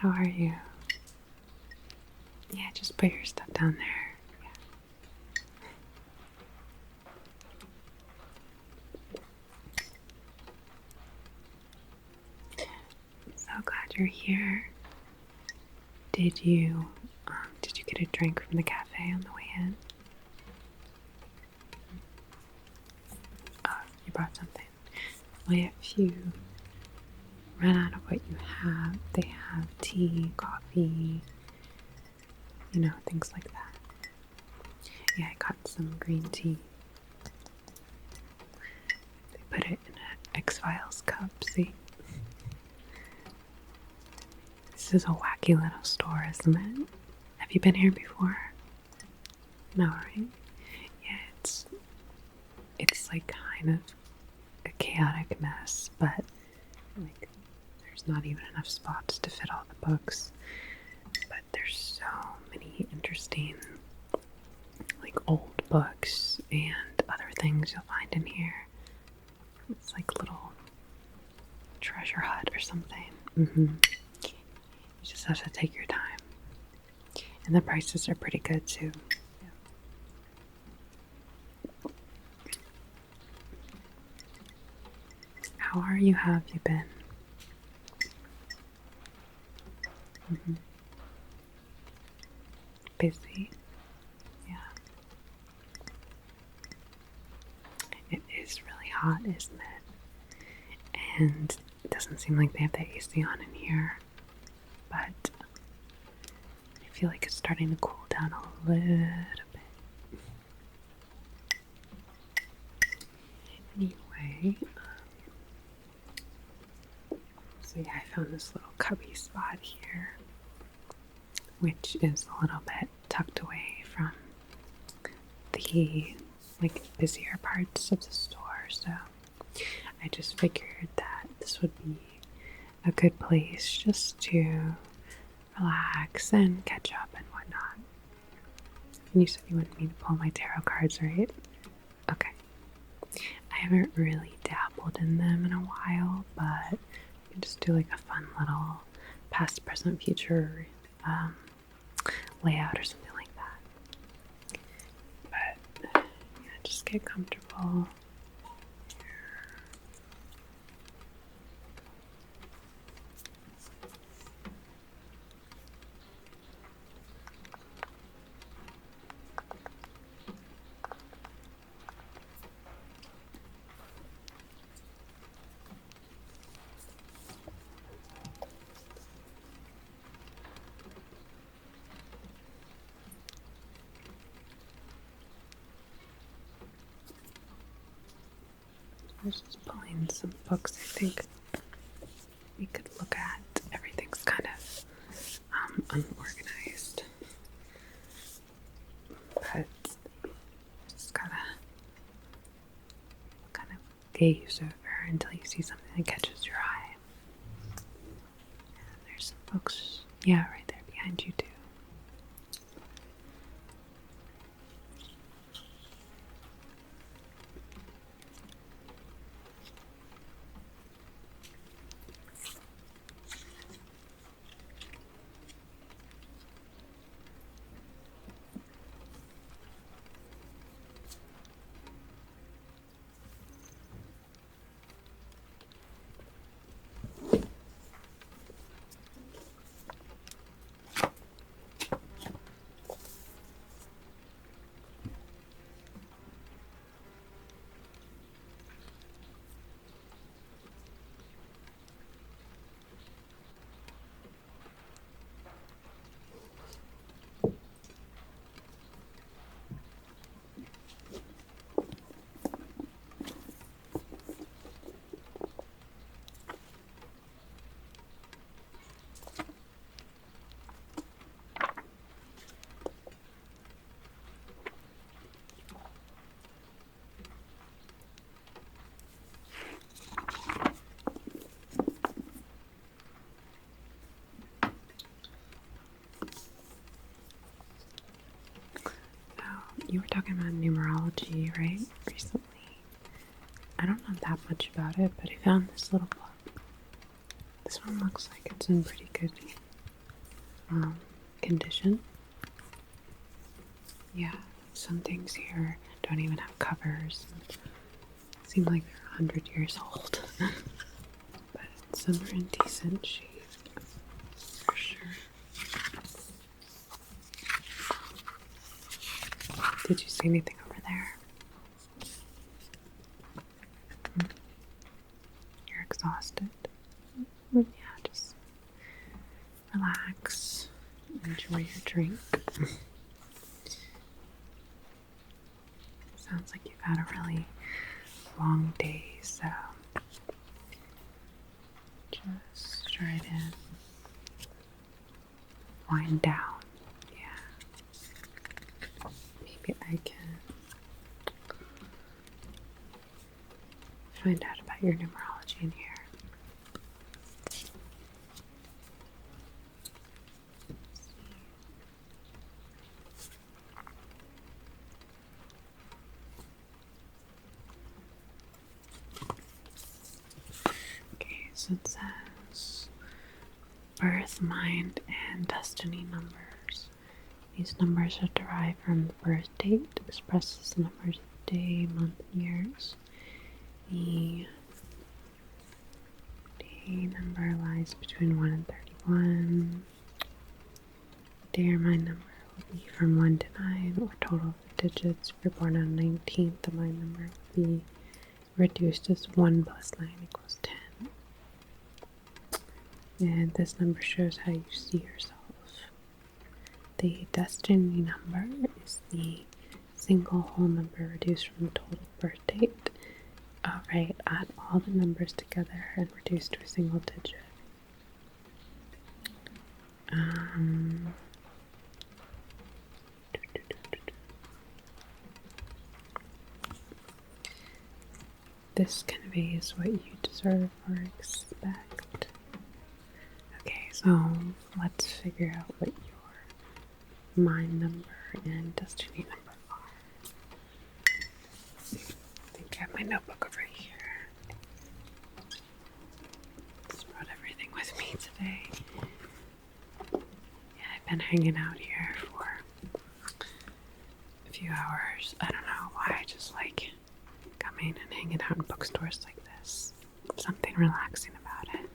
How are you? Yeah, just put your stuff down there. Yeah. So glad you're here. Did you get a drink from the cafe on the way in? Oh, you brought something. Well, if you run out of what you have, they have tea, coffee, things like that. Yeah, I got some green tea. They put it in an X-Files cup, see? This is a wacky little store, isn't it? Have you been here before? No, right? Yeah, it's like kind of a chaotic mess, but like there's not even enough spots to fit all the books. But there's so many interesting like old books and other things you'll find in here. It's like a little treasure hut or something. You just have to take your time. And the prices are pretty good too. How are you? How have you been? Busy? Yeah. It is really hot, isn't it? And it doesn't seem like they have the AC on in here. But I feel like it's starting to cool down a little bit. Anyway, so yeah, I found this little cubby spot here, which is a little bit tucked away from the busier parts of the store. So I just figured that this would be a good place just to relax and catch up and whatnot. And you said you wanted me to pull my tarot cards, right? Okay. I haven't really dabbled in them in a while, but you can just do like a fun little past, present, future layout or something like that. But yeah, just get comfortable. I was just pulling some books I think we could look at. Everything's kind of unorganized. But just gotta kind of gaze over until you see something that catches your eye. And there's some books, yeah, right there behind you too. You were talking about numerology, right? Recently. I don't know that much about it, but I found this little book. This one looks like it's in pretty good condition. Yeah, some things here don't even have covers. Seem like they're 100 years old. But some are in decent shape, for sure. Did you see anything over there? You're exhausted. Yeah, just relax. Enjoy your drink. Sounds like you've had a really long day, so just try to wind down. Yeah. Maybe I can find out about your numerology in here. Okay, so it says birth, mind, and destiny numbers. These numbers are derived from the birth date, expresses the numbers of day, month, years. The day number lies between 1 and 31. Day or mind number will be from 1 to 9, or total of the digits. If you're born on the 19th, the mind number will be reduced as 1 plus 9 equals 10. And this number shows how you see yourself. The destiny number is the single whole number reduced from the total birth date. Alright, add all the numbers together and reduce to a single digit. This conveys what you deserve or expect. Okay, so let's figure out what your mind number and destiny number are. I think I have my notebook over here. Just brought everything with me today. Yeah, I've been hanging out here for a few hours. I don't know why, I just like coming and hanging out in bookstores like this. Something relaxing about it.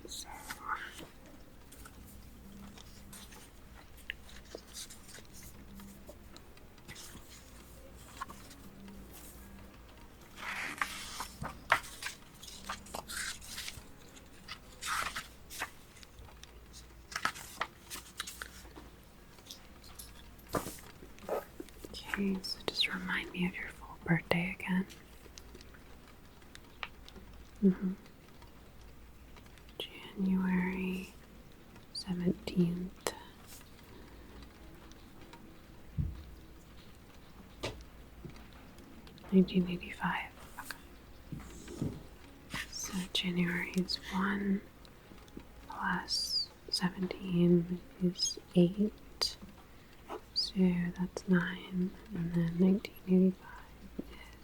So, okay, so just remind me of your full birthday again. January 17th. $1985. Okay. So January is 1 plus 17 is 8. So that's 9. And then 1985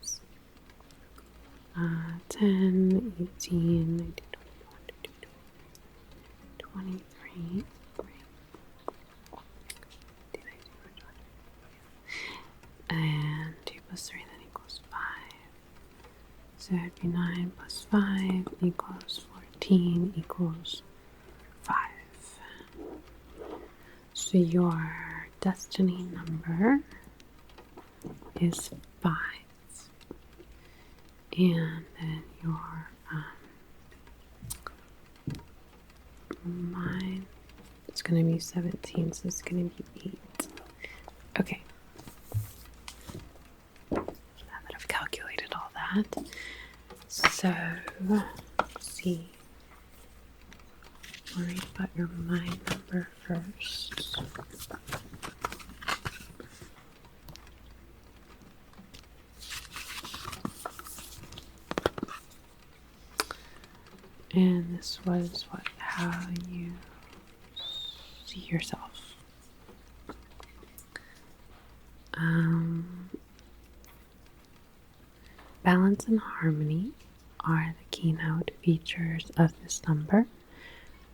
is 10, 18, 19, 20, 23. And 2 plus 3 then equals 5. So it'd be 9 plus 5 equals 14 equals 5. So your destiny number is 5. And then your mine, it's going to be 17, so it's going to be 8. Okay. Now that I've calculated all that, so let's see. I'll read about your mind number first. And this was how you see yourself. Balance and harmony are the keynote features of this number,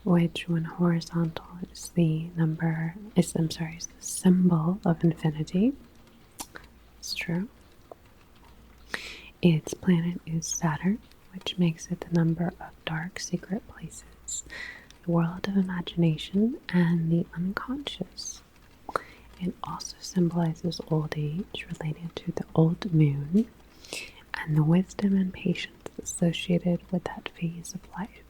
which when horizontal is is the symbol of infinity. It's true. Its planet is Saturn, which makes it the number of dark secret places, the world of imagination, and the unconscious. It also symbolizes old age related to the old moon and the wisdom and patience associated with that phase of life.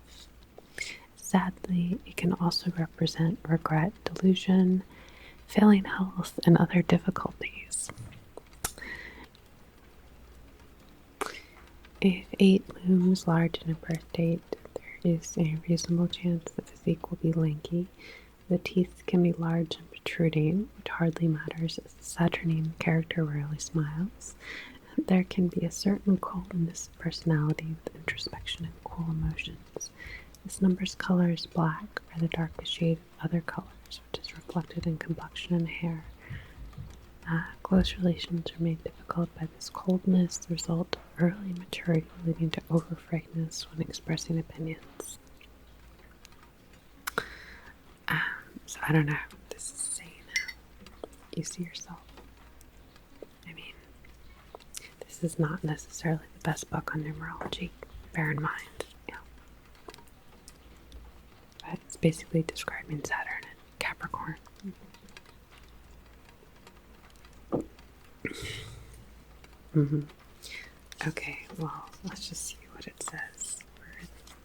Sadly, it can also represent regret, delusion, failing health, and other difficulties. If 8 looms large in a birth date, there is a reasonable chance the physique will be lanky. The teeth can be large and protruding, which hardly matters as the Saturnine character rarely smiles. There can be a certain coldness of personality with introspection and cool emotions. This number's color is black, or the darkest shade of other colors, which is reflected in complexion and hair. Close relations are made difficult by this coldness, the result of early maturity leading to over-frankness when expressing opinions. So I don't know what this is saying how you see yourself. I mean, this is not necessarily the best book on numerology, bear in mind. But it's basically describing Saturn and Capricorn. Okay, well, let's just see what it says for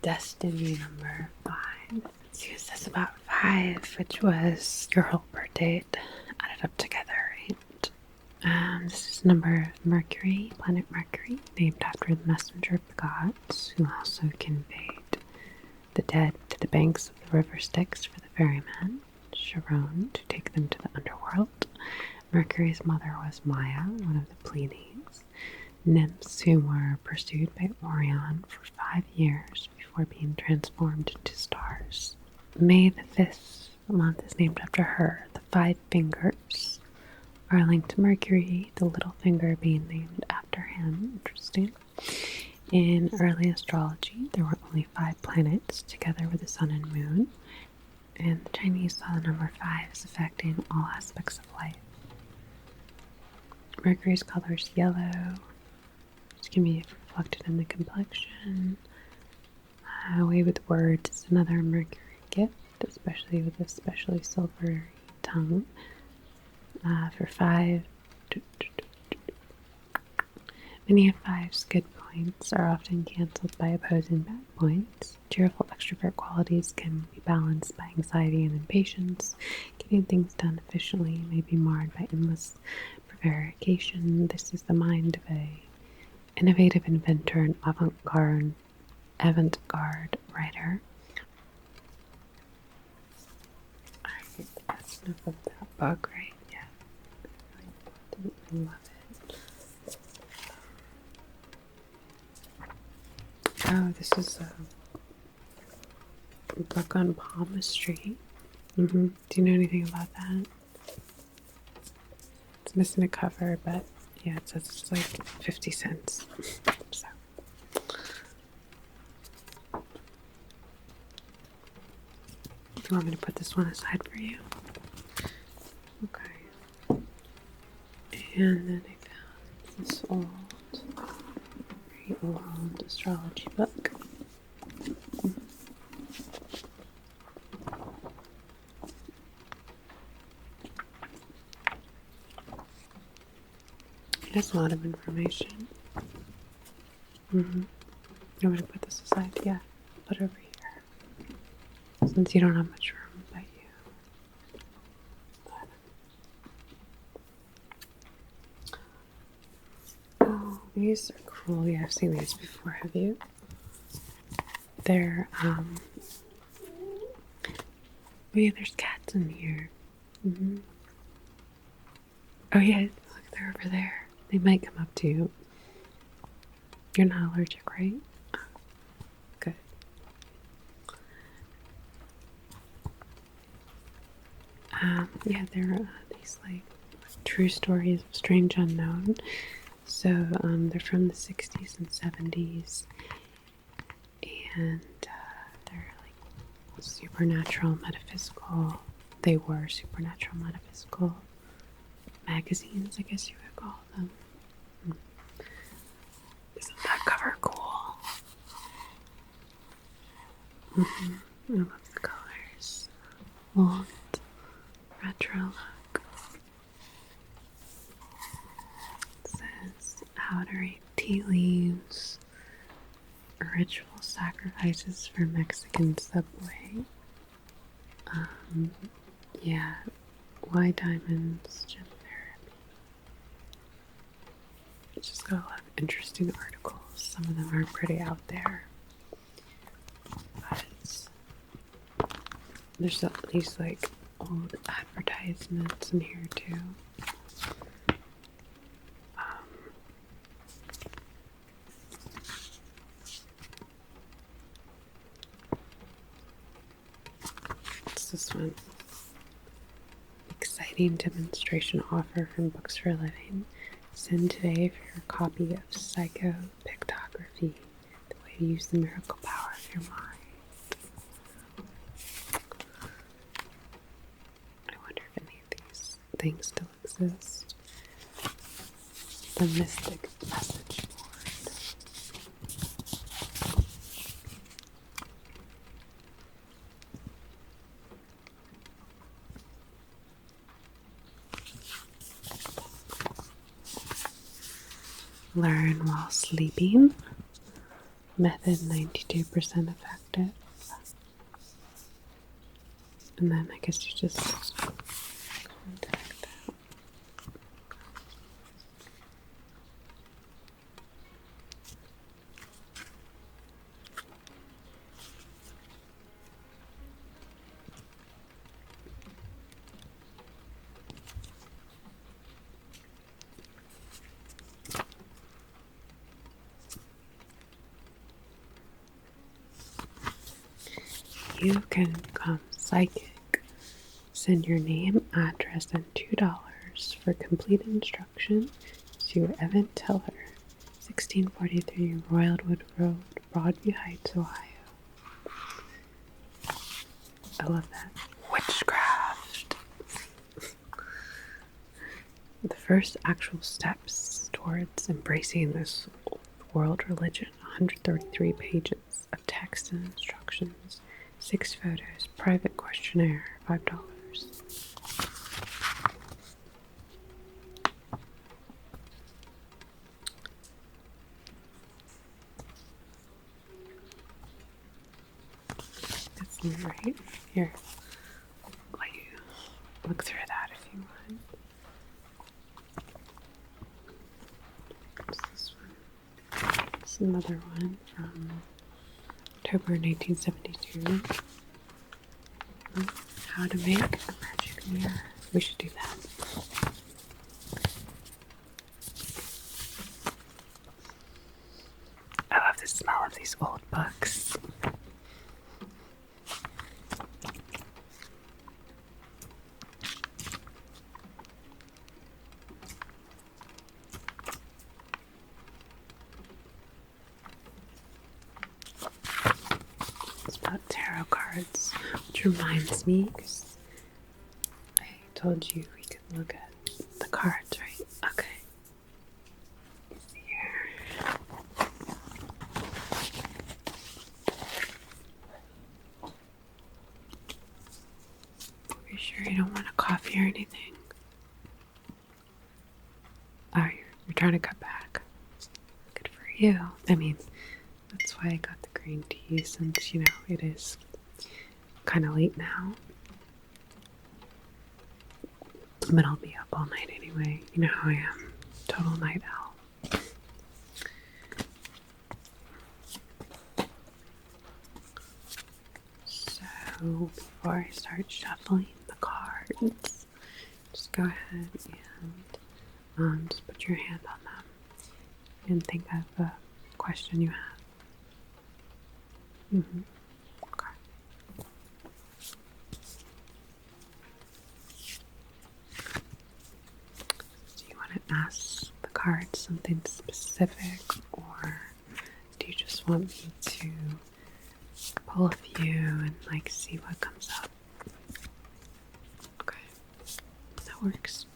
Destiny number 5. Let's see what it says about 5, which was your whole birth date added up together, right? This is number Mercury, planet Mercury, named after the messenger of the gods, who also conveyed the dead to the banks of the river Styx for the ferryman, Charon, to take them to the underworld. Mercury's mother was Maya, one of the Pleiades, nymphs who were pursued by Orion for 5 years before being transformed into stars. May the 5th month is named after her. The 5 fingers are linked to Mercury, the little finger being named after him. Interesting. In early astrology, there were only 5 planets together with the sun and moon, and the Chinese saw the number 5 as affecting all aspects of life. Mercury's color is yellow, which can be reflected in the complexion. Way with words is another Mercury gift, especially with a especially silvery tongue. For 5, many of 5's good points are often cancelled by opposing bad points. Cheerful extrovert qualities can be balanced by anxiety and impatience. Getting things done efficiently may be marred by endless prevarication. This is the mind of a innovative inventor and avant-garde writer. Alright, that's enough of that book, right? Yeah. I didn't love it. Oh, this is a book on palmistry. Do you know anything about that? It's missing a cover, but yeah, it says it's like 50 cents. So. Do you want me to put this one aside for you? Okay. And then I found this very old astrology book. It has a lot of information. You want me to put this aside? Yeah, put it over here. Since you don't have much room, but oh, these are cool. Yeah, I've seen these before. Have you? They're oh yeah, there's cats in here. Oh yeah, look, they're over there. They might come up to you. You're not allergic, right? Oh, good. Yeah, they're these like true stories of strange unknown. So they're from the 60s and 70s, and they're like supernatural, metaphysical. They were supernatural, metaphysical magazines, I guess you would call them. Isn't that cover cool? I love the colors. Old, retro look. It says how to read tea leaves. Ritual sacrifices for Mexican Subway. Yeah. Why diamonds? Gem therapy. It's just got a lot of interesting articles. Some of them are pretty out there. But there's these like old advertisements in here too. What's this one? Exciting demonstration offer from Books for Living. Send today for your copy of Psychopictography, the way to use the miracle power of your mind. I wonder if any of these things still exist. The Mystic Message Board. Learn while sleeping. Method 92% effective. And then I guess you just contact that. You can become psychic. Send your name, address, and $2 for complete instruction to Evan Teller, 1643 Royalwood Road, Broadview Heights, Ohio. I love that. Witchcraft. The first actual steps towards embracing this old world religion. 133 pages of text and instructions. 6 photos. Private questionnaire. $5. That's right here. I'll let you look through that if you want. What's this one? It's another one from October 1972. How to make a magic mirror. We should do that. I love the smell of these old books. It's about tarot cards, which reminds me, because I told you we could look at the cards, right? Okay. Let's see here. Are you sure you don't want a coffee or anything? Oh, you're trying to cut back. Good for you. I mean, that's why I got the green tea, since, you know, it is kind of late now. But I'll be up all night anyway. You know how I am. Total night owl. So, before I start shuffling the cards, just go ahead and just put your hand on them and think of a question you have. Okay. Do you want to ask the cards something specific, or do you just want me to pull a few and like see what comes up. Okay, that works.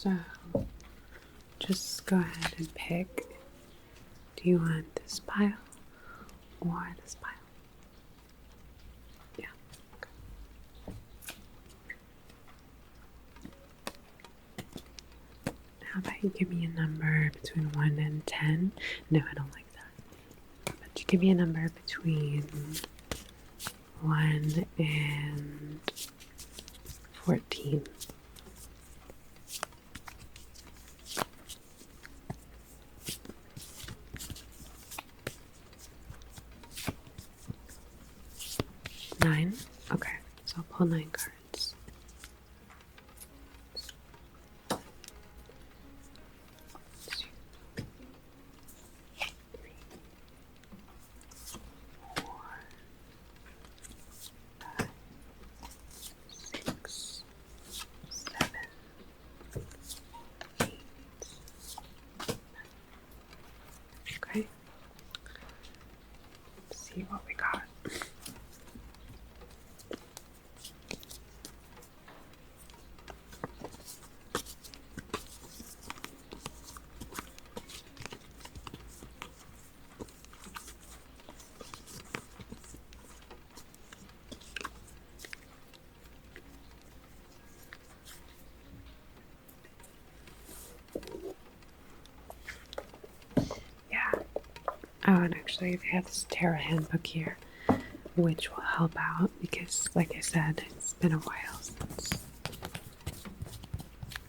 So, just go ahead and pick. Do you want this pile or this pile? Yeah. Okay. How about you give me a number between 1 and 10? No, I don't like that. But you give me a number between 1 and 14. Nine? Okay, so I'll pull 9 cards. Okay. Let's see what we got. Yeah. Oh, and actually, they have this tarot handbook here, which will help out because, like I said, it's been a while since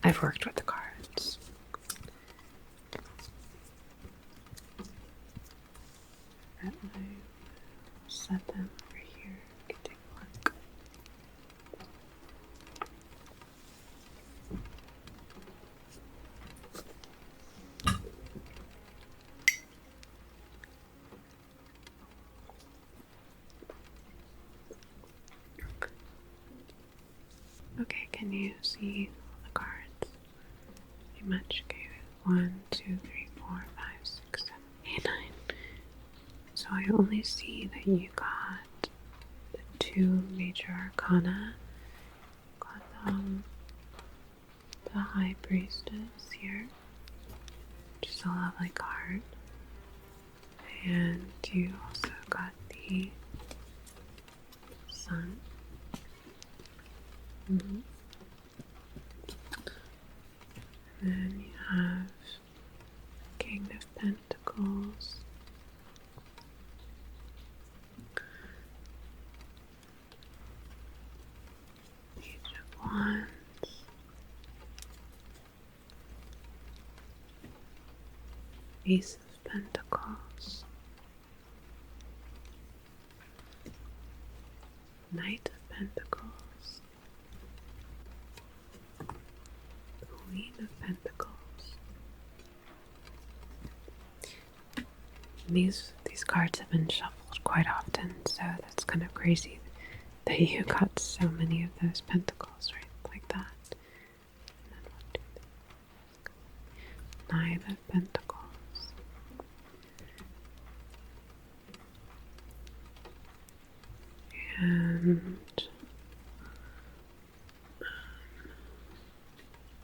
I've worked with the cards. But I set them over here. You can take a look. Okay, can you see the cards? Pretty much. Okay, 1, 2, 3, 4, 5, 6, 7, 8, 9. So I only see that you got the 2 major arcana. Got the High Priestess here, which is a lovely card. And you also got the Sun. And then you have King of Pentacles. Page of Wands. Ace of Pentacles. Knight of Pentacles. Queen of Pentacles. These cards have been shuffled quite often, so that's kind of crazy that you got so many of those pentacles, right? Like that. And then 9 of Pentacles. And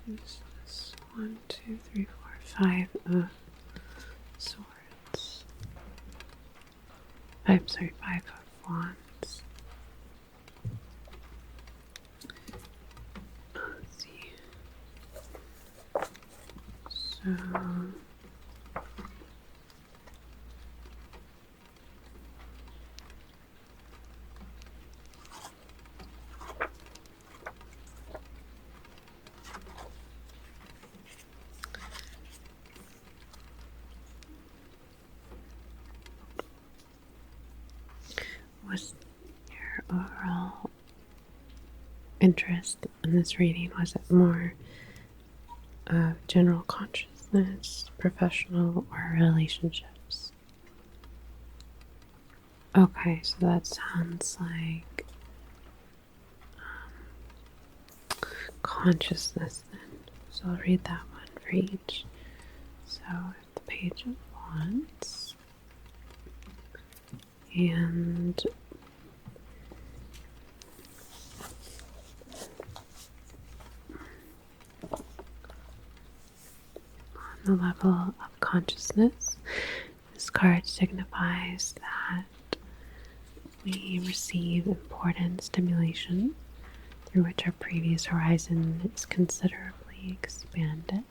this is 1, 2, 3, 4, 5 of swords. I'm sorry, 5 of wands. was your overall interest in this reading? Was it more of general consciousness, professional, or relationships? Okay, so that sounds like consciousness then. So I'll read that one for each. So the Page of Wands and on the level of consciousness, this card signifies that we receive important stimulation through which our previous horizon is considerably expanded.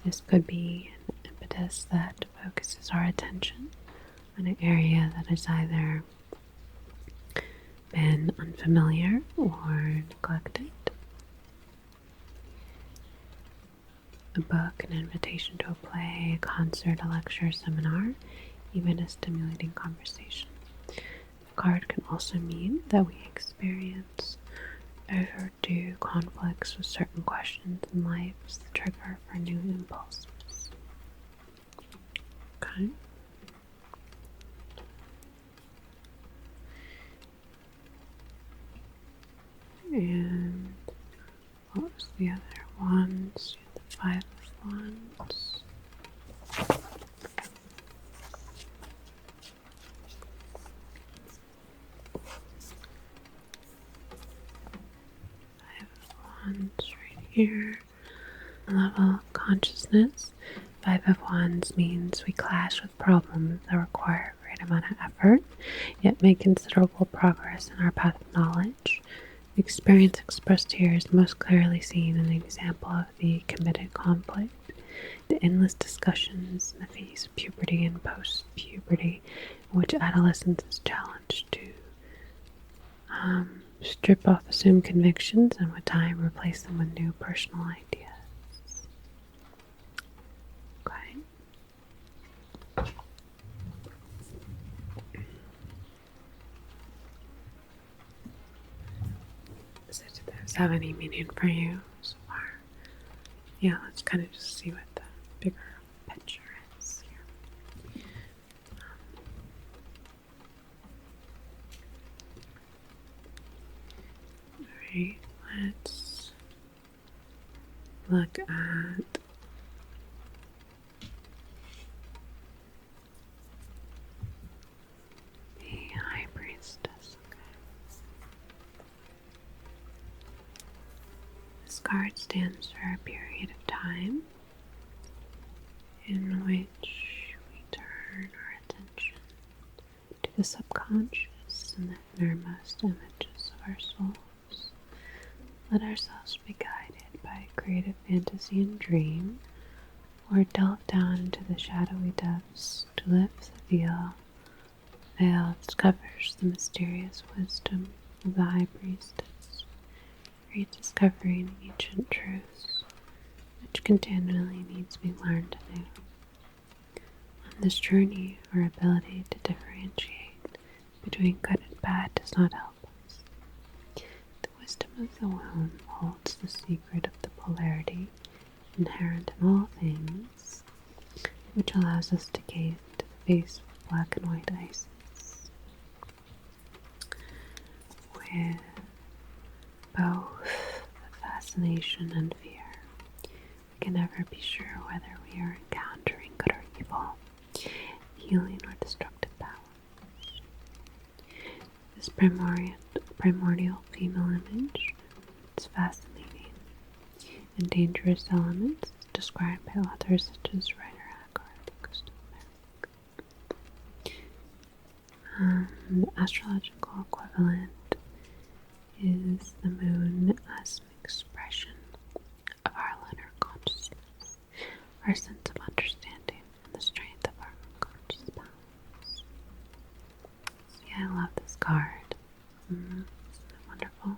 This could be an impetus that focuses our attention on an area that has either been unfamiliar or neglected. A book, an invitation to a play, a concert, a lecture, a seminar, even a stimulating conversation. The card can also mean that we experience overdue conflicts with certain questions in life as the trigger for new impulses. Okay. And what was the other ones? The Five of Wands. Five of Wands right here. Level of consciousness. Five of Wands means we clash with problems that require a great amount of effort, yet make considerable progress in our path of knowledge. The experience expressed here is most clearly seen in the example of the committed conflict, the endless discussions in the phase of puberty and post-puberty, in which adolescence is challenged to strip off assumed convictions and with time replace them with new personal ideas. Okay. So do those have any meaning for you so far? Yeah, let's kind of just see what the bigger picture is here. Alright, let's look at the High Priestess. Okay. This card stands for a period of time in which we turn our attention to the subconscious and the innermost images of our souls. Let ourselves be guided by a creative fantasy and dream, or delve down into the shadowy depths to lift the veil that covers the mysterious wisdom of the High Priestess, rediscovering ancient truths which continually need to be learned anew. On this journey, our ability to differentiate between good and bad does not help us. The wisdom of the womb holds the secret of the polarity inherent in all things, which allows us to gaze into the face of black and white ices with both the fascination and fear. We can never be sure whether we are encountering good or evil, healing or destructive powers. This primordial female image is fascinating and dangerous elements described by authors such as Ryder Haggard and Gustav Meyrink. The astrological equivalent is the moon as an expression of our lunar consciousness. our sense of understanding and the strength of our unconscious powers. See, I love this card. Isn't it wonderful?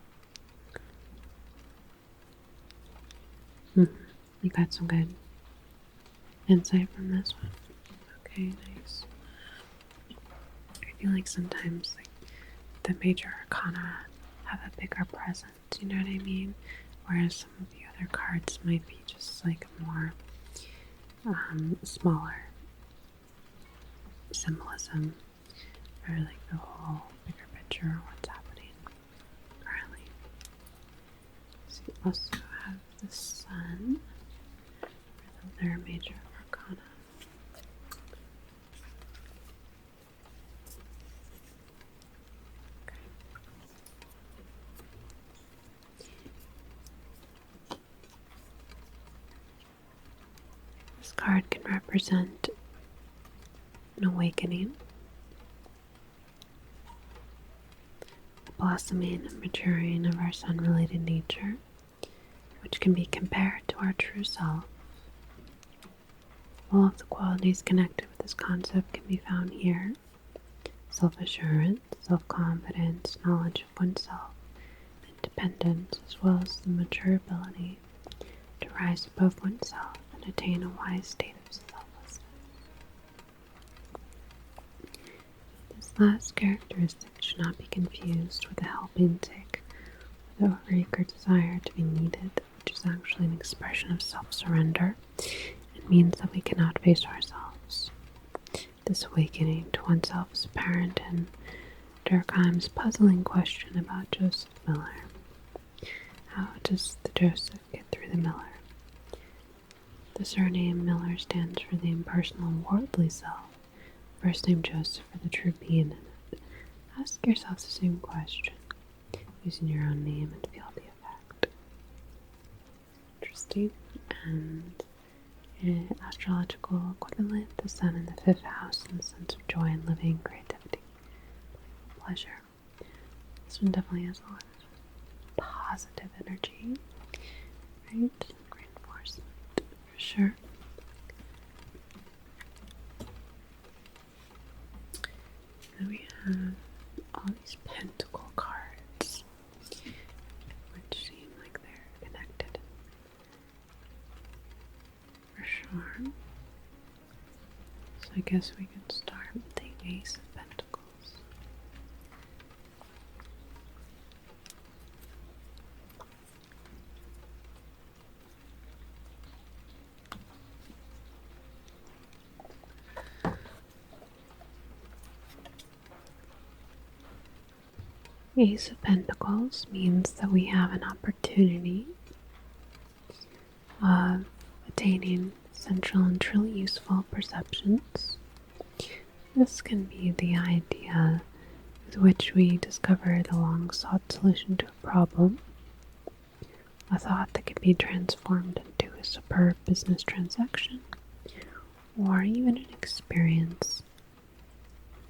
You got some good insight from this one. Okay, nice. I feel like sometimes the major arcana have a bigger presence, you know what I mean? Whereas some of the other cards might be just more smaller symbolism for the whole bigger picture of what's happening currently. So you also have the Sun for their major arcana. This card can represent an awakening, the blossoming and maturing of our sun-related nature, which can be compared to our true self. All of the qualities connected with this concept can be found here: self-assurance, self-confidence, knowledge of oneself, independence, as well as the mature ability to rise above oneself and attain a wise state of selflessness. This last characteristic should not be confused with a helping sake or the overeager desire to be needed, which is actually an expression of self-surrender. It means that we cannot face ourselves. This awakening to oneself is apparent in Durkheim's puzzling question about Joseph Miller. How does the Joseph get through the Miller? The surname Miller stands for the impersonal and worldly self, first name Joseph for the true being in it. Ask yourself the same question, using your own name, and feel the effect. Interesting. And astrological equivalent, the sun in the 5th house, and the sense of joy in living, creativity, pleasure. This one definitely has a lot of positive energy, right? Reinforcement, for sure. Then we have all these pentacle cards, which seem like they're connected. For sure. So I guess we can start with the Ace of Pentacles. Ace of Pentacles means that we have an opportunity of attaining essential and truly useful perceptions. This can be the idea with which we discover the long-sought solution to a problem, a thought that can be transformed into a superb business transaction, or even an experience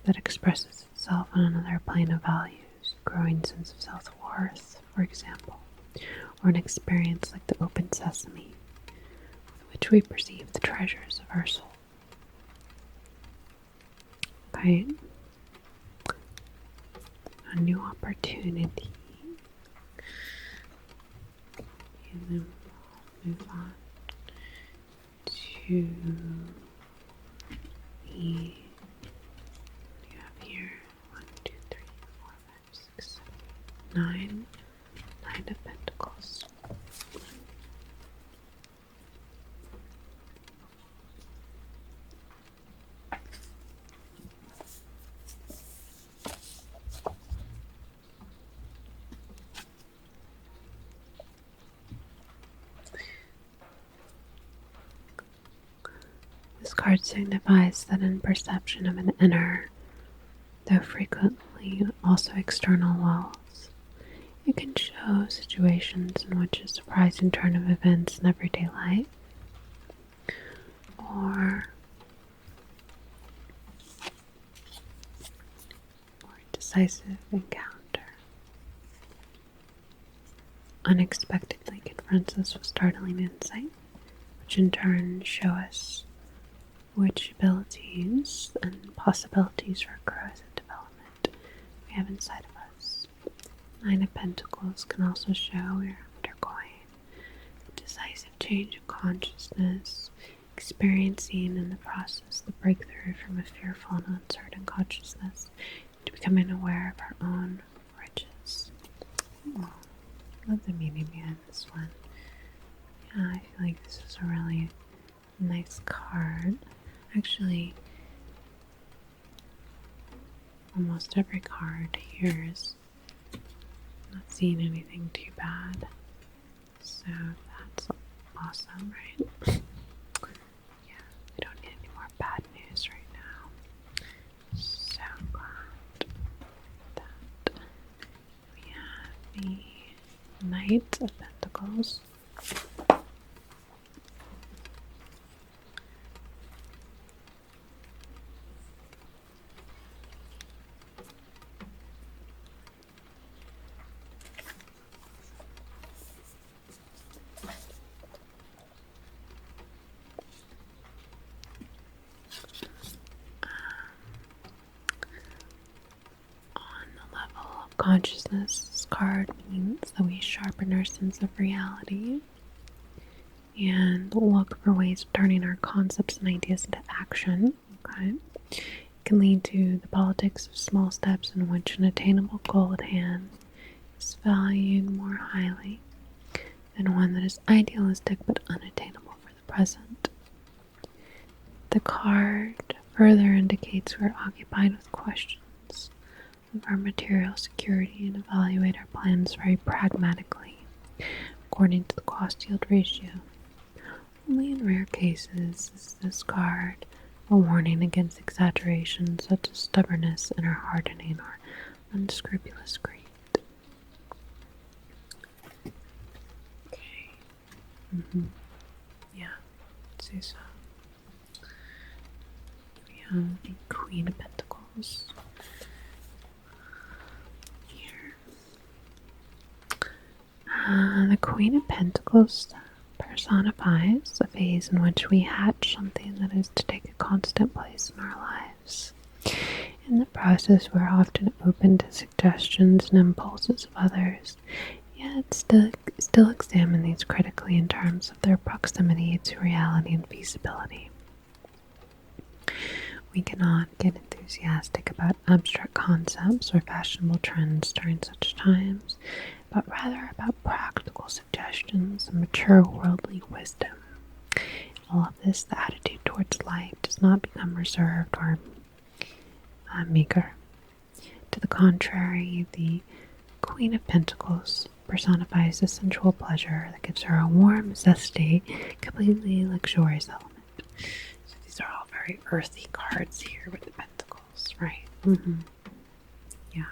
that expresses itself on another plane of values, growing sense of self-worth, for example, or an experience like the open sesame, with which we perceive the treasures of our soul. Okay? A new opportunity. And then we'll move on to the, what do you have here? 1, 2, 3, 4, 5, 6, 7, 9. 9 of Pentacles. This card signifies that in perception of an inner, though frequently also external walls, it can show situations in which a surprising turn of events in everyday life, or a decisive encounter, unexpectedly confronts us with startling insight, which in turn show us which abilities and possibilities for growth and development we have inside of us. Nine of Pentacles can also show we are undergoing a decisive change of consciousness, experiencing in the process the breakthrough from a fearful and uncertain consciousness to becoming aware of our own riches. Oh, love the meaning behind this one. Yeah, I feel like this is a really nice card. Actually, almost every card here is not seeing anything too bad. So that's awesome, right? Yeah, we don't need any more bad news right now. So glad that we have the Knight of Pentacles. Consciousness, this card means that we sharpen our sense of reality and look for ways of turning our concepts and ideas into action. Okay, it can lead to the politics of small steps in which an attainable goal at hand is valued more highly than one that is idealistic but unattainable for the present. The card further indicates we are occupied with questions of our material security and evaluate our plans very pragmatically, according to the cost-yield ratio. Only in rare cases is this card a warning against exaggeration such as stubbornness, inner hardening, or unscrupulous greed. Okay. Yeah, I'd say so. We have the Queen of Pentacles. The Queen of Pentacles personifies a phase in which we hatch something that is to take a constant place in our lives. In the process, we're often open to suggestions and impulses of others, yet still examine these critically in terms of their proximity to reality and feasibility. We cannot get enthusiastic about abstract concepts or fashionable trends during such times, but rather about practical suggestions and mature worldly wisdom. In all of this, the attitude towards life does not become reserved or meager. To the contrary, the Queen of Pentacles personifies a sensual pleasure that gives her a warm, zesty, completely luxurious element. So these are all very earthy cards here with the pentacles, right? Yeah.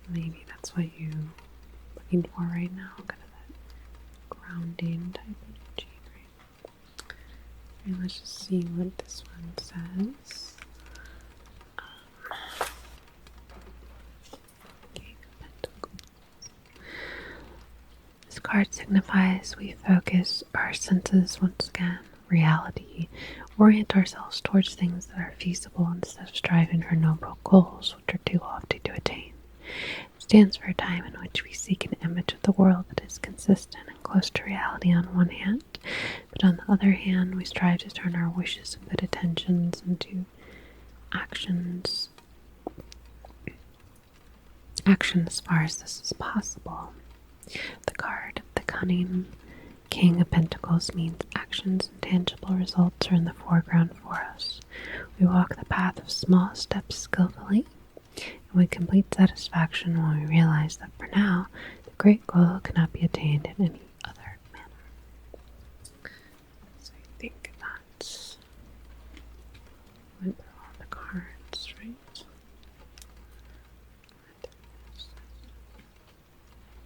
Maybe that's what you're looking for right now, kind of that grounding type of energy, right? And let's just see what this one says. King of Pentacles. This card signifies we focus our senses once again, reality, orient ourselves towards things that are feasible instead of striving for noble goals which are too lofty to attain. It stands for a time in which we seek an image of the world that is consistent and close to reality on one hand, but on the other hand we strive to turn our wishes and good intentions into actions as far as this is possible. The card of the cunning King of Pentacles means actions and tangible results are in the foreground for us. We walk the path of small steps skillfully, and with complete satisfaction when we realize that for now, the great goal cannot be attained in any other manner. So I think that's went through all the cards, right?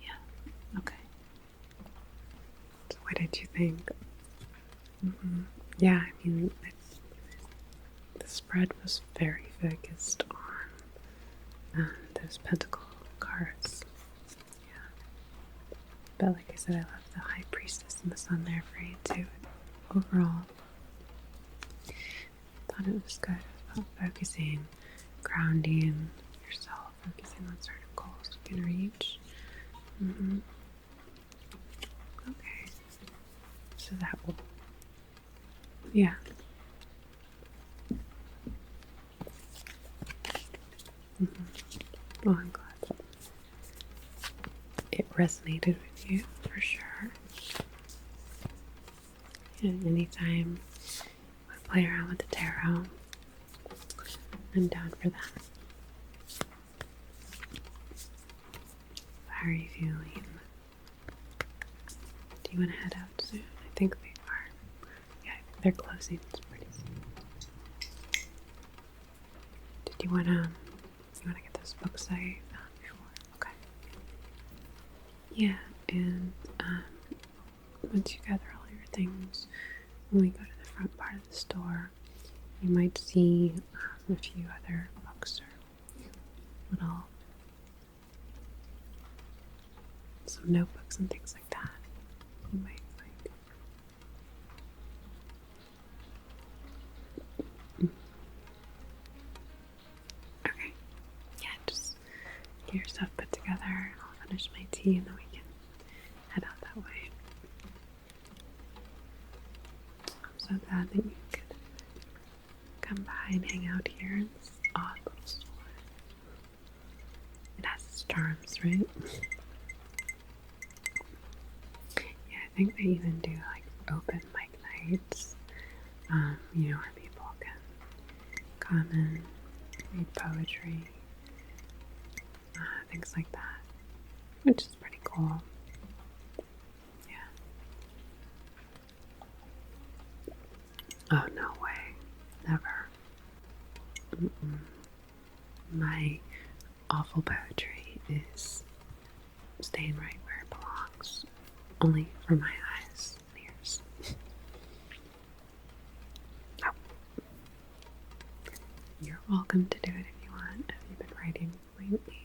Yeah, okay. So what did you think? Yeah, I mean, the spread was very focused on those pentacle cards. Yeah. But like I said, I love the High Priestess and the Sun there for you too. Overall, thought it was good about focusing, grounding yourself, focusing on certain goals you can reach. Okay, so that will, yeah. Well, I'm glad that it resonated with you for sure. And anytime we play around with the tarot, I'm down for that. How are you feeling? Do you want to head out soon? I think they are. Yeah, they're closing. It's pretty soon. Did you want to get those books I found before? Okay. Yeah, and once you gather all your things, when we go to the front part of the store, you might see a few other books or little some notebooks and things like that. You might like. Okay. Yeah, just get your stuff put together and I'll finish my tea and then we can head out that way. I'm so glad that you could come by and hang out here in this odd little store. It has its charms, right? Yeah, I think they even do like open mic nights, where people can come and read poetry, things like that, which is pretty cool. Yeah. Oh, no way. Never. Mm-mm. My awful poetry is staying right where it belongs, only for my eyes and ears. Oh. You're welcome to do it if you want. Have you been writing lately?